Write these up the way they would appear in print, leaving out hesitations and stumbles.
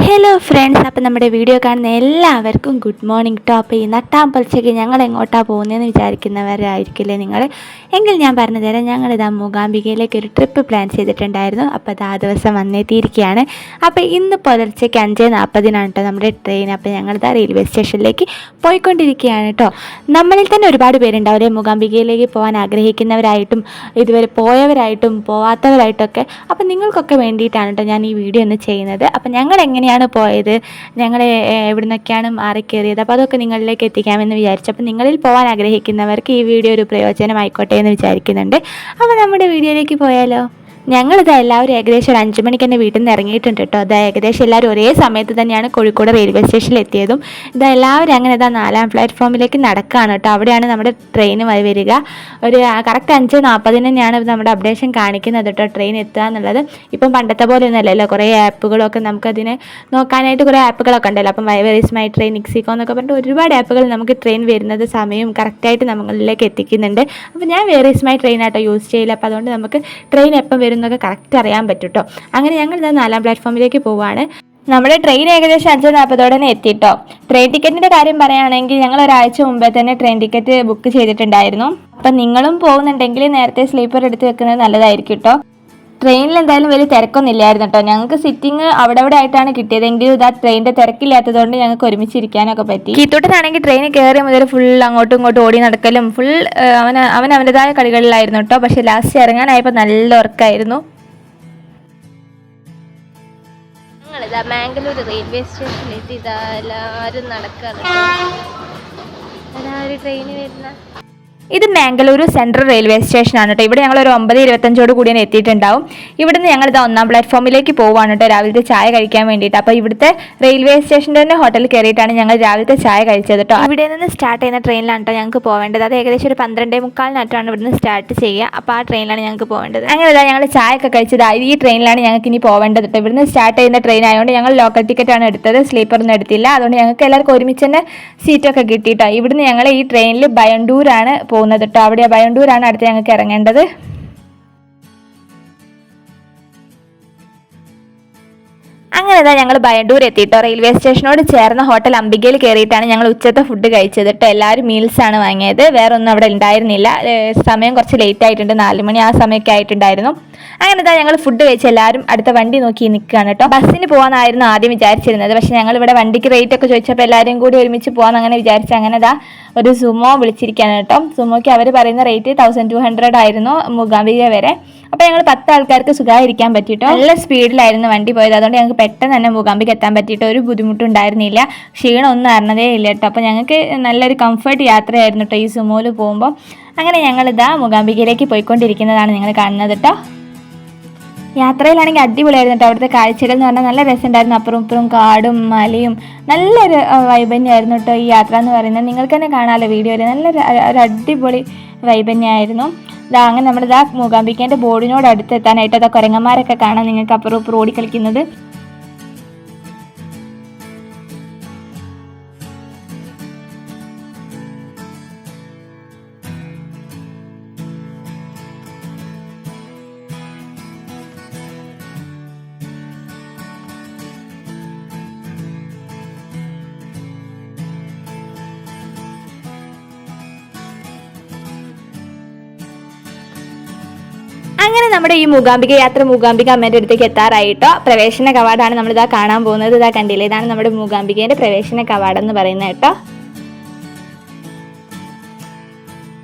Hello friends, അപ്പോൾ നമ്മുടെ video കാണുന്ന എല്ലാവർക്കും ഗുഡ് മോർണിംഗ് കേട്ടോ. അപ്പോൾ ഈ നട്ടാമ്പൽച്ചയ്ക്ക് ഞങ്ങൾ എങ്ങോട്ടാണ് പോകുന്നതെന്ന് വിചാരിക്കുന്നവരായിരിക്കില്ലേ നിങ്ങൾ. എങ്കിൽ ഞാൻ പറഞ്ഞു തരാം. ഞങ്ങളിതാ മൂകാംബികയിലേക്ക് ഒരു ട്രിപ്പ് പ്ലാൻ ചെയ്തിട്ടുണ്ടായിരുന്നു. അപ്പോൾ അത് ആ ദിവസം വന്നെത്തിയിരിക്കുകയാണ്. അപ്പോൾ ഇന്ന് പുലർച്ചയ്ക്ക് 5:40 കേട്ടോ നമ്മുടെ ട്രെയിൻ. അപ്പോൾ ഞങ്ങളിതാ റെയിൽവേ സ്റ്റേഷനിലേക്ക് പോയിക്കൊണ്ടിരിക്കുകയാണ് കേട്ടോ. നമ്മളിൽ തന്നെ ഒരുപാട് പേരുണ്ടാവില്ലേ മൂകാംബികയിലേക്ക് പോകാൻ ആഗ്രഹിക്കുന്നവരായിട്ടും ഇതുവരെ പോയവരായിട്ടും പോവാത്തവരായിട്ടൊക്കെ. അപ്പോൾ നിങ്ങൾക്കൊക്കെ വേണ്ടിയിട്ടാണ് കേട്ടോ ഞാൻ ഈ വീഡിയോ ഒന്ന് ചെയ്യുന്നത്. അപ്പോൾ ഞങ്ങൾ എങ്ങനെയാണ് പോയത്, ഞങ്ങൾ എവിടെ നിന്നൊക്കെയാണ് മാറിക്കേറിയത്, അപ്പോൾ അതൊക്കെ നിങ്ങളിലേക്ക് എത്തിക്കാമെന്ന് വിചാരിച്ചു. അപ്പോൾ നിങ്ങളിൽ പോകാൻ ആഗ്രഹിക്കുന്നവർക്ക് ഈ വീഡിയോ ഒരു പ്രയോജനമായിക്കോട്ടെ എന്ന് വിചാരിക്കുന്നുണ്ട്. അപ്പോൾ നമ്മുടെ വീഡിയോയിലേക്ക് പോയാലോ. ഞങ്ങളിതാ എല്ലാവരും ഏകദേശം ഒരു 5 മണിക്ക് തന്നെ വീട്ടിൽ നിന്ന് ഇറങ്ങിയിട്ടുണ്ട് കേട്ടോ. അതാ ഏകദേശം എല്ലാവരും ഒരേ സമയത്ത് തന്നെയാണ് കോഴിക്കോട് റെയിൽവേ സ്റ്റേഷനിൽ എത്തിയതും. ഇതാ എല്ലാവരും അങ്ങനെ 4ാം പ്ലാറ്റ്ഫോമിലേക്ക് നടക്കുകയാണ് കേട്ടോ. അവിടെയാണ് നമ്മുടെ ട്രെയിൻ വരിക. ഒരു കറക്റ്റ് 5:40 തന്നെയാണ് നമ്മുടെ അപ്ഡേഷൻ കാണിക്കുന്നത് കേട്ടോ ട്രെയിൻ എത്തുക എന്നുള്ളത്. ഇപ്പം പണ്ടത്തെ പോലെ ഒന്നുമല്ലല്ലോ, കുറേ ആപ്പുകളൊക്കെ നമുക്കതിന് നോക്കാനായിട്ട് കുറേ ആപ്പുകളൊക്കെ ഉണ്ടല്ലോ. അപ്പം വെയർ ഈസ് മൈ ട്രെയിൻ, ഇക്സിക്കോ എന്നൊക്കെ പറഞ്ഞിട്ട് ഒരുപാട് ആപ്പുകൾ നമുക്ക് ട്രെയിൻ വരുന്നത് സമയവും കറക്റ്റായിട്ട് നമ്മളിലേക്ക് എത്തിക്കുന്നുണ്ട്. അപ്പോൾ ഞാൻ വെയർ ഈസ് മൈ ട്രെയിൻ ആട്ടോ യൂസ് ചെയ്യില്ല. അപ്പോൾ അതുകൊണ്ട് നമുക്ക് ട്രെയിൻ എപ്പം എന്നൊക്കെ കറക്റ്റ് അറിയാൻ പറ്റും കേട്ടോ. അങ്ങനെ ഞങ്ങൾ ഇതാ 4ാം പ്ലാറ്റ്ഫോമിലേക്ക് പോവുകയാണ്. നമ്മുടെ ട്രെയിൻ ഏകദേശം 5:40 തന്നെ എത്തിയിട്ടോ. ട്രെയിൻ ടിക്കറ്റിൻ്റെ കാര്യം പറയുകയാണെങ്കിൽ ഞങ്ങൾ ഒരാഴ്ച മുമ്പേ തന്നെ ട്രെയിൻ ടിക്കറ്റ് ബുക്ക് ചെയ്തിട്ടുണ്ടായിരുന്നു. അപ്പം നിങ്ങളും പോകുന്നുണ്ടെങ്കിൽ നേരത്തെ സ്ലീപ്പർ എടുത്ത് വെക്കുന്നത് നല്ലതായിരിക്കും കേട്ടോ. ട്രെയിനിൽ എന്തായാലും വലിയ തിരക്കൊന്നുമില്ലായിരുന്നു കേട്ടോ. ഞങ്ങൾക്ക് സിറ്റിംഗ് അവിടെ ആയിട്ടാണ് കിട്ടിയതെങ്കിലും ഇതാ ട്രെയിനിൻ്റെ തിരക്കില്ലാത്തതുകൊണ്ട് ഞങ്ങൾക്ക് ഒരുമിച്ചിരിക്കാനൊക്കെ പറ്റി. കീത്തോട്ടനാണെങ്കിൽ ട്രെയിൻ കയറിയ മുതൽ ഫുൾ അങ്ങോട്ടും ഇങ്ങോട്ടും ഓടി നടക്കലും ഫുൾ അവൻ അവൻ്റെതായ കളികളിലായിരുന്നു കേട്ടോ. പക്ഷെ ലാസ്റ്റ് ഇറങ്ങാനായപ്പോൾ നല്ല ഉറക്കമായിരുന്നു. ഞങ്ങളിതാ മാംഗ്ലൂർ റെയിൽവേ സ്റ്റേഷനിലെത്തി. ഇതാ എല്ലാവരും നടക്കുകയാണ് എല്ലാവരും ട്രെയിന് വരുന്ന. ഇത് മാംഗ്ലൂരു സെൻട്രൽ റെയിൽവേ സ്റ്റേഷനാണ് കേട്ടോ. ഇവിടെ ഞങ്ങൾ ഒരു 9:25 കൂടിയാണ് എത്തിയിട്ടുണ്ടാവും. ഇവിടുന്ന് ഞങ്ങളിത് 1ാം പ്ലാറ്റ്ഫോമിലേക്ക് പോവുകയാണ് കേട്ടോ രാവിലത്തെ ചായ കഴിക്കാൻ വേണ്ടിയിട്ട്. അപ്പോൾ ഇവിടുത്തെ റെയിൽവേ സ്റ്റേഷൻ്റെ തന്നെ ഹോട്ടലിൽ കയറിയിട്ടാണ് ഞങ്ങൾ രാവിലത്തെ ചായ കഴിച്ചത് കേട്ടോ. ഇവിടെ നിന്ന് സ്റ്റാർട്ട് ചെയ്യുന്ന ട്രെയിനിലാണ് കേട്ടോ ഞങ്ങൾക്ക് പോവേണ്ടത്. അത് ഏകദേശം ഒരു 12:45 ഇവിടുന്ന് സ്റ്റാർട്ട് ചെയ്യുക. അപ്പോൾ ആ ട്രെയിനിലാണ് ഞങ്ങൾക്ക് പോവേണ്ടത്. അങ്ങനെ ഇതാ ഞങ്ങൾ ചായ ഒക്കെ കഴിച്ചത് ഈ ട്രെയിനിലാണ് ഞങ്ങൾക്ക് ഇനി പോവേണ്ടത് കേട്ടോ. ഇവിടുന്ന് സ്റ്റാർട്ട് ചെയ്യുന്ന ട്രെയിൻ ആയതുകൊണ്ട് ഞങ്ങൾ ലോക്കൽ ടിക്കറ്റാണ് എടുത്തത്, സ്ലീപ്പറൊന്നും എടുത്തില്ല. അതുകൊണ്ട് ഞങ്ങൾക്ക് എല്ലാവർക്കും ഒരുമിച്ച് തന്നെ സീറ്റൊക്കെ കിട്ടിയിട്ടോ. ഇവിടുന്ന് ഞങ്ങൾ ഈ ട്രെയിനിൽ ബയണ്ടൂരാണ് പോകുന്നത് കേട്ടോ. അവിടെ ബയണ്ടൂരാണ് അടുത്ത് ഞങ്ങൾക്ക് ഇറങ്ങേണ്ടത്. അങ്ങനെ ഇതാ ഞങ്ങൾ ബയണ്ടൂർ എത്തിയിട്ടോ. റെയിൽവേ സ്റ്റേഷനോട് ചേർന്ന ഹോട്ടൽ അംബികയിൽ കയറിയിട്ടാണ് ഞങ്ങൾ ഉച്ചത്തെ ഫുഡ് കഴിച്ചത് കേട്ടോ. എല്ലാവരും മീൽസാണ് വാങ്ങിയത്, വേറെ ഒന്നും അവിടെ ഉണ്ടായിരുന്നില്ല. സമയം കുറച്ച് ലേറ്റ് ആയിട്ടുണ്ട്, 4 മണി ആ സമയമൊക്കെ ആയിട്ടുണ്ടായിരുന്നു. അങ്ങനെ ഇതാ ഞങ്ങൾ ഫുഡ് കഴിച്ച് എല്ലാവരും അടുത്ത വണ്ടി നോക്കി നിൽക്കുകയാണ് കേട്ടോ. ബസ്സിന് പോകാനായിരുന്നു ആദ്യം വിചാരിച്ചിരുന്നത്. പക്ഷെ ഞങ്ങൾ ഇവിടെ വണ്ടിക്ക് റേറ്റ് ഒക്കെ ചോദിച്ചപ്പോൾ എല്ലാവരും കൂടി ഒരുമിച്ച് പോകാൻ അങ്ങനെ വിചാരിച്ച് അങ്ങനെ ഇതാ ഒരു സുമോ വിളിച്ചിരിക്കുകയാണ് കേട്ടോ. സുമോയ്ക്ക് അവർ പറയുന്ന റേറ്റ് 1200 ആയിരുന്നു മൂകാംബിക വരെ. അപ്പോൾ ഞങ്ങൾ 10 ആൾക്കാർക്ക് സുഖമായിരിക്കാൻ പറ്റിയിട്ടോ. നല്ല സ്പീഡിലായിരുന്നു വണ്ടി പോയത്. അതുകൊണ്ട് ഞങ്ങൾക്ക് പെട്ടെന്ന് തന്നെ മൂകാംബിക എത്താൻ പറ്റിയിട്ട് ഒരു ബുദ്ധിമുട്ടുണ്ടായിരുന്നില്ല. ക്ഷീണം ഒന്നും അറിഞ്ഞതേ ഇല്ല കേട്ടോ. അപ്പോൾ ഞങ്ങൾക്ക് നല്ലൊരു കംഫർട്ട് യാത്രയായിരുന്നു കേട്ടോ ഈ സുമോയിൽ പോകുമ്പോൾ. അങ്ങനെ ഞങ്ങളിതാ മൂകാംബികയിലേക്ക് പോയിക്കൊണ്ടിരിക്കുന്നതാണ് നിങ്ങൾ കാണുന്നത് കേട്ടോ. യാത്രയിലാണെങ്കിൽ അടിപൊളിയായിരുന്നു കേട്ടോ. അവിടുത്തെ കാഴ്ചകൾ എന്ന് പറഞ്ഞാൽ നല്ല രസമുണ്ടായിരുന്നു. അപ്പുറം ഇപ്പുറം കാടും മലയും നല്ലൊരു വൈബ് തന്നെയായിരുന്നു കേട്ടോ ഈ യാത്ര എന്ന് പറയുന്നത്. നിങ്ങൾക്ക് തന്നെ കാണാമല്ലോ വീഡിയോയിൽ. നല്ലൊരു അടിപൊളി വൈബ് തന്നെയായിരുന്നു. അങ്ങനെ നമ്മളിതാ മൂകാംബികേൻ്റെ ബോർഡിനോട് അടുത്തെത്താനായിട്ട് അതാ കുരങ്ങന്മാരൊക്കെ കാണാം നിങ്ങൾക്ക് അപ്പുറം ഇപ്പുറം ഓടിക്കളിക്കുന്നത്. അങ്ങനെ നമ്മുടെ ഈ മൂകാംബിക യാത്ര മൂകാംബിക അമ്മേൻ്റെ അടുത്തേക്ക് എത്താറായിട്ടോ. പ്രവേശന കവാടമാണ് നമ്മളിതാ കാണാൻ പോകുന്നത്. ഇതാ കണ്ടില്ലേ, ഇതാണ് നമ്മുടെ മൂകാംബികേൻ്റെ പ്രവേശന കവാടം എന്ന് പറയുന്നത് കേട്ടോ.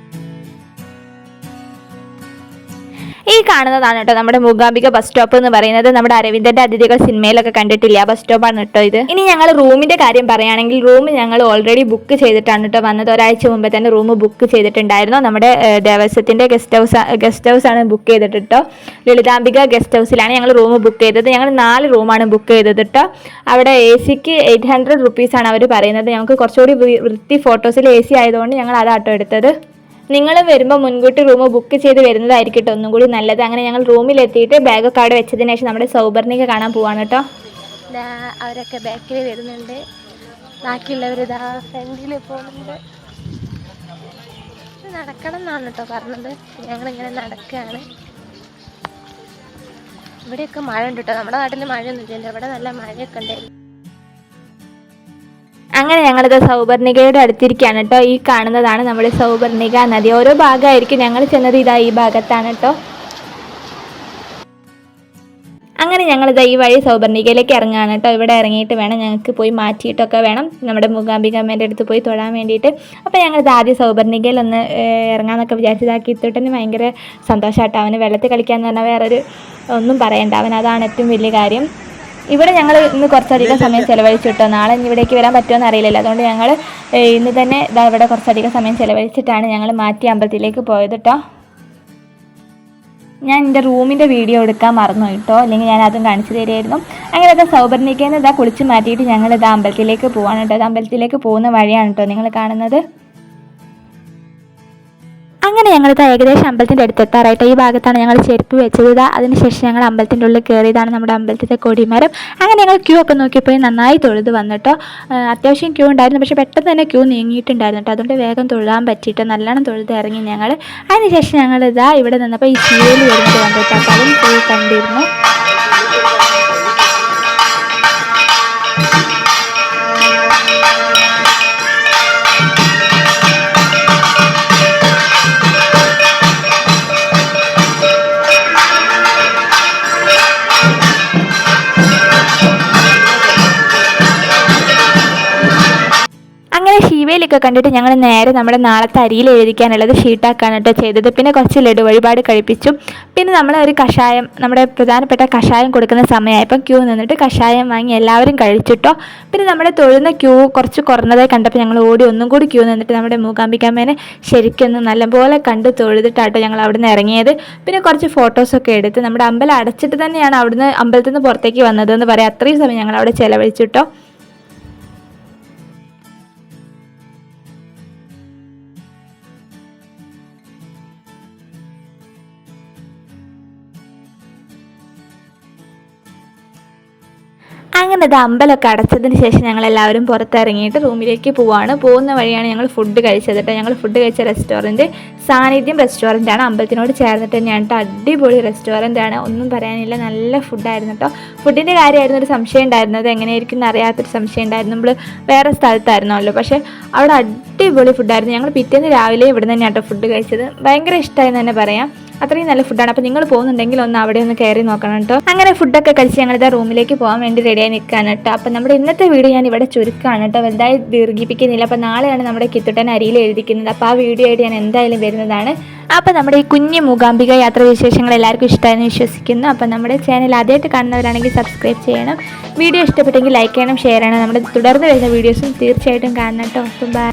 ഈ കാണുന്നതാണ് കേട്ടോ നമ്മുടെ മൂകാംബിക ബസ് സ്റ്റോപ്പ് എന്ന് പറയുന്നത്. നമ്മുടെ അരവിന്ദന്റെ അതിഥികൾ സിനിമയിലൊക്കെ കണ്ടിട്ടില്ല, ബസ് സ്റ്റോപ്പാണ് കേട്ടോ ഇത്. ഇനി ഞങ്ങൾ റൂമിന്റെ കാര്യം പറയുകയാണെങ്കിൽ റൂം ഞങ്ങൾ ഓൾറെഡി ബുക്ക് ചെയ്തിട്ടാണ് കേട്ടോ വന്നത്. ഒരാഴ്ച മുമ്പേ തന്നെ റൂം ബുക്ക് ചെയ്തിട്ടുണ്ടായിരുന്നു. നമ്മുടെ ദേവസ്വത്തിന്റെ ഗസ്റ്റ് ഹൗസ് ആണ് ബുക്ക് ചെയ്തിട്ട് കേട്ടോ. ലളിതാംബിക ഗസ്റ്റ് ഹൗസിലാണ് ഞങ്ങൾ റൂം ബുക്ക് ചെയ്തത്. ഞങ്ങൾ 4 റൂമാണ് ബുക്ക് ചെയ്തത് കേട്ടോ. അവിടെ AC-ക്ക് 800 റുപ്പീസാണ് അവർ പറയുന്നത്. ഞങ്ങൾക്ക് കുറച്ചുകൂടി വൃത്തി ഫോട്ടോസിൽ AC ആയതുകൊണ്ട് ഞങ്ങൾ അതാട്ടോ എടുത്തത്. നിങ്ങളും വരുമ്പോൾ മുൻകൂട്ടി റൂം ബുക്ക് ചെയ്ത് വരുന്നതായിരിക്കും കേട്ടോ ഒന്നും കൂടി നല്ലത്. അങ്ങനെ ഞങ്ങൾ റൂമിലെത്തിയിട്ട് ബാഗൊക്കെ അവിടെ വെച്ചതിന് ശേഷം നമ്മുടെ സൗബർണിക കാണാൻ പോവാണ് കേട്ടോ. അവരൊക്കെ ബാക്കിൽ വരുന്നുണ്ട്, ബാക്കിയുള്ളവർ ഇതാ ഫ്രണ്ടിൽ പോകുന്നുണ്ട്. നടക്കണം എന്നാണ് കേട്ടോ പറഞ്ഞത്. ഞങ്ങളിങ്ങനെ നടക്കുകയാണ്. ഇവിടെയൊക്കെ മഴ ഉണ്ട് കേട്ടോ. നമ്മുടെ നാട്ടിൽ മഴയൊന്നും ഇല്ല, ഇവിടെ നല്ല മഴയൊക്കെ ഉണ്ടായിരുന്നു. അങ്ങനെ ഞങ്ങളിത് സൗപർണികയുടെ അടുത്തിരിക്കുകയാണ് കേട്ടോ. ഈ കാണുന്നതാണ് നമ്മുടെ സൗപർണിക നദി. ഓരോ ഭാഗമായിരിക്കും. ഞങ്ങൾ ചെന്നത് ഇതാ ഈ ഭാഗത്താണ് കേട്ടോ. അങ്ങനെ ഞങ്ങളിത് ഈ വഴി സൗപർണികയിലേക്ക് ഇറങ്ങുകയാണ് കേട്ടോ. ഇവിടെ ഇറങ്ങിയിട്ട് വേണം ഞങ്ങൾക്ക് പോയി മാറ്റിയിട്ടൊക്കെ വേണം നമ്മുടെ മൂകാംബിക അമ്മേൻ്റെ അടുത്ത് പോയി തൊഴാൻ വേണ്ടിയിട്ട്. അപ്പോൾ ഞങ്ങളിത് ആദ്യം സൗപർണികയിൽ ഒന്ന് ഇറങ്ങാമെന്നൊക്കെ വിചാരിച്ചതാക്കി. ഇത്തിട്ടന് ഭയങ്കര സന്തോഷമായിട്ടോ. അവന് വെള്ളത്തിൽ കളിക്കാമെന്ന് പറഞ്ഞാൽ വേറൊരു ഒന്നും പറയണ്ട. അവൻ അതാണ് ഏറ്റവും വലിയ കാര്യം. ഇവിടെ ഞങ്ങൾ ഇന്ന് കുറച്ചധികം സമയം ചിലവഴിച്ചു കേട്ടോ. നാളെ ഇനി ഇവിടേക്ക് വരാൻ പറ്റുമെന്ന് അറിയില്ലല്ലോ. അതുകൊണ്ട് ഞങ്ങൾ ഇന്ന് തന്നെ ഇതാ ഇവിടെ കുറച്ചധികം സമയം ചിലവഴിച്ചിട്ടാണ് ഞങ്ങൾ മാറ്റി അമ്പലത്തിലേക്ക് പോയത് കേട്ടോ. ഞാൻ എൻ്റെ റൂമിൻ്റെ വീഡിയോ എടുക്കാൻ മറന്നു കേട്ടോ, അല്ലെങ്കിൽ ഞാൻ അതും കാണിച്ചു തരുമായിരുന്നു. അങ്ങനെ ഇതാ സൗപർണികയിൽ നിന്ന് ഇതാ കുളിച്ച് മാറ്റിയിട്ട് ഞങ്ങൾ ഇതാ അമ്പലത്തിലേക്ക് പോവാണ് കേട്ടോ. അമ്പലത്തിലേക്ക് പോകുന്ന വഴിയാണ് കേട്ടോ നിങ്ങൾ കാണുന്നത്. അങ്ങനെ ഞങ്ങളിത് ഏകദേശം അമ്പലത്തിൻ്റെ അടുത്തെത്താറായിട്ട് ഈ ഭാഗത്താണ് ഞങ്ങൾ ചെരുപ്പ് വെച്ചത്. അതിനുശേഷം ഞങ്ങൾ അമ്പലത്തിൻ്റെ ഉള്ളിൽ കയറിയതാണ് നമ്മുടെ അമ്പലത്തിൻ്റെ കൊടിമരം. അങ്ങനെ ഞങ്ങൾ ക്യൂ ഒക്കെ നോക്കിയപ്പോൾ നന്നായി തൊഴുത് വന്നിട്ടോ. അത്യാവശ്യം ക്യൂ ഉണ്ടായിരുന്നു, പക്ഷേ പെട്ടെന്ന് തന്നെ ക്യൂ നീങ്ങിയിട്ടുണ്ടായിരുന്നു കേട്ടോ. അതുകൊണ്ട് വേഗം തൊഴാൻ പറ്റിയിട്ട് നല്ലോണം തൊഴുത് ഇറങ്ങി ഞങ്ങൾ. അതിനുശേഷം ഞങ്ങളിതാ ഇവിടെ നിന്നപ്പോൾ ഈ സീരിയൽ വരുന്നത് കണ്ടിട്ട് അപ്പോൾ അതും പോയി കണ്ടിരുന്നു. ശിവയിലൊക്കെ കണ്ടിട്ട് ഞങ്ങൾ നേരെ നമ്മുടെ നാളത്തെ അരിയിൽ എഴുതിക്കാനുള്ളത് ഷീട്ടാക്കാണ് കേട്ടോ ചെയ്തത്. പിന്നെ കുറച്ച് ലഡു വഴിപാട് കഴിപ്പിച്ചു. പിന്നെ നമ്മൾ ഒരു കഷായം, നമ്മുടെ പ്രധാനപ്പെട്ട കഷായം കൊടുക്കുന്ന സമയമായപ്പം ക്യൂ നിന്നിട്ട് കഷായം വാങ്ങി എല്ലാവരും കഴിച്ചിട്ടോ. പിന്നെ നമ്മുടെ തൊഴുന്ന ക്യൂ കുറച്ച് കുറഞ്ഞതായി കണ്ടപ്പോൾ ഞങ്ങൾ ഓടി ഒന്നും കൂടി ക്യൂ നിന്നിട്ട് നമ്മുടെ മൂകാംബികാമ്മേനെ ശരിക്കൊന്ന് നല്ലപോലെ കണ്ട് തൊഴുതിട്ടാട്ടോ ഞങ്ങൾ അവിടെ നിന്ന് ഇറങ്ങിയത്. പിന്നെ കുറച്ച് ഫോട്ടോസൊക്കെ എടുത്ത് നമ്മുടെ അമ്പലം അടച്ചിട്ട് തന്നെയാണ് അവിടുന്ന് അമ്പലത്തിൽ നിന്ന് പുറത്തേക്ക് വന്നതെന്ന് പറയാം. അത്രയും സമയം ഞങ്ങൾ അവിടെ ചിലവഴിച്ചിട്ടോ. അങ്ങനെ അത് അമ്പലമൊക്കെ അടച്ചതിന് ശേഷം ഞങ്ങളെല്ലാവരും പുറത്തിറങ്ങിയിട്ട് റൂമിലേക്ക് പോവാണ്. പോകുന്ന വഴിയാണ് ഞങ്ങൾ ഫുഡ് കഴിച്ചത് കേട്ടോ. ഞങ്ങൾ ഫുഡ് കഴിച്ച റെസ്റ്റോറൻറ്റ് സാന്നിധ്യം റെസ്റ്റോറൻറ്റാണ്. അമ്പലത്തിനോട് ചേർന്നിട്ട് തന്നെയാണ് കേട്ടോ. അടിപൊളി റെസ്റ്റോറൻറ്റാണ്, ഒന്നും പറയാനില്ല. നല്ല ഫുഡായിരുന്നു കേട്ടോ. ഫുഡിൻ്റെ കാര്യമായിരുന്നു ഒരു സംശയം ഉണ്ടായിരുന്നത്. എങ്ങനെയായിരിക്കും എന്ന് അറിയാത്തൊരു സംശയം ഉണ്ടായിരുന്നു. നമ്മൾ വേറെ സ്ഥലത്തായിരുന്നല്ലോ, പക്ഷേ അവിടെ അടിപൊളി ഫുഡായിരുന്നു. ഞങ്ങൾ പിറ്റേന്ന് രാവിലെ ഇവിടെ നിന്ന് തന്നെയാണ് കേട്ടോ ഫുഡ് കഴിച്ചത്. ഭയങ്കര ഇഷ്ടമായെന്ന് തന്നെ പറയാം. അത്രയും നല്ല ഫുഡാണ്. അപ്പോൾ നിങ്ങൾ പോകുന്നുണ്ടെങ്കിൽ ഒന്ന് അവിടെ ഒന്ന് കയറി നോക്കണം കേട്ടോ. അങ്ങനെ ഫുഡൊക്കെ കഴിച്ച് ഞങ്ങളിത് റൂമിലേക്ക് പോകാൻ വേണ്ടി റെഡിയായി നിൽക്കുകയാണ് കേട്ടോ. അപ്പോൾ നമ്മുടെ ഇന്നത്തെ വീഡിയോ ഞാൻ ഇവിടെ ചുരുക്കമാണ് കേട്ടോ, വലുതായി ദീർഘിപ്പിക്കുന്നില്ല. അപ്പോൾ നാളെയാണ് നമ്മുടെ കിത്തുട്ടൻ അരിയിൽ എഴുതിക്കുന്നത്. അപ്പോൾ ആ വീഡിയോ ആയിട്ട് ഞാൻ എന്തായാലും വരുന്നതാണ്. അപ്പോൾ നമ്മുടെ ഈ കുഞ്ഞു മൂകാംബിക യാത്ര വിശേഷങ്ങൾ എല്ലാവർക്കും ഇഷ്ടമായെന്ന് വിശ്വസിക്കുന്നു. അപ്പോൾ നമ്മുടെ ചാനൽ ആദ്യമായിട്ട് കാണുന്നവരാണെങ്കിൽ സബ്സ്ക്രൈബ് ചെയ്യണം. വീഡിയോ ഇഷ്ടപ്പെട്ടെങ്കിൽ ലൈക്ക് ചെയ്യണം, ഷെയർ ചെയ്യണം. നമ്മുടെ തുടർന്ന് വരുന്ന വീഡിയോസും തീർച്ചയായിട്ടും കാണണം കേട്ടോ. ബൈ.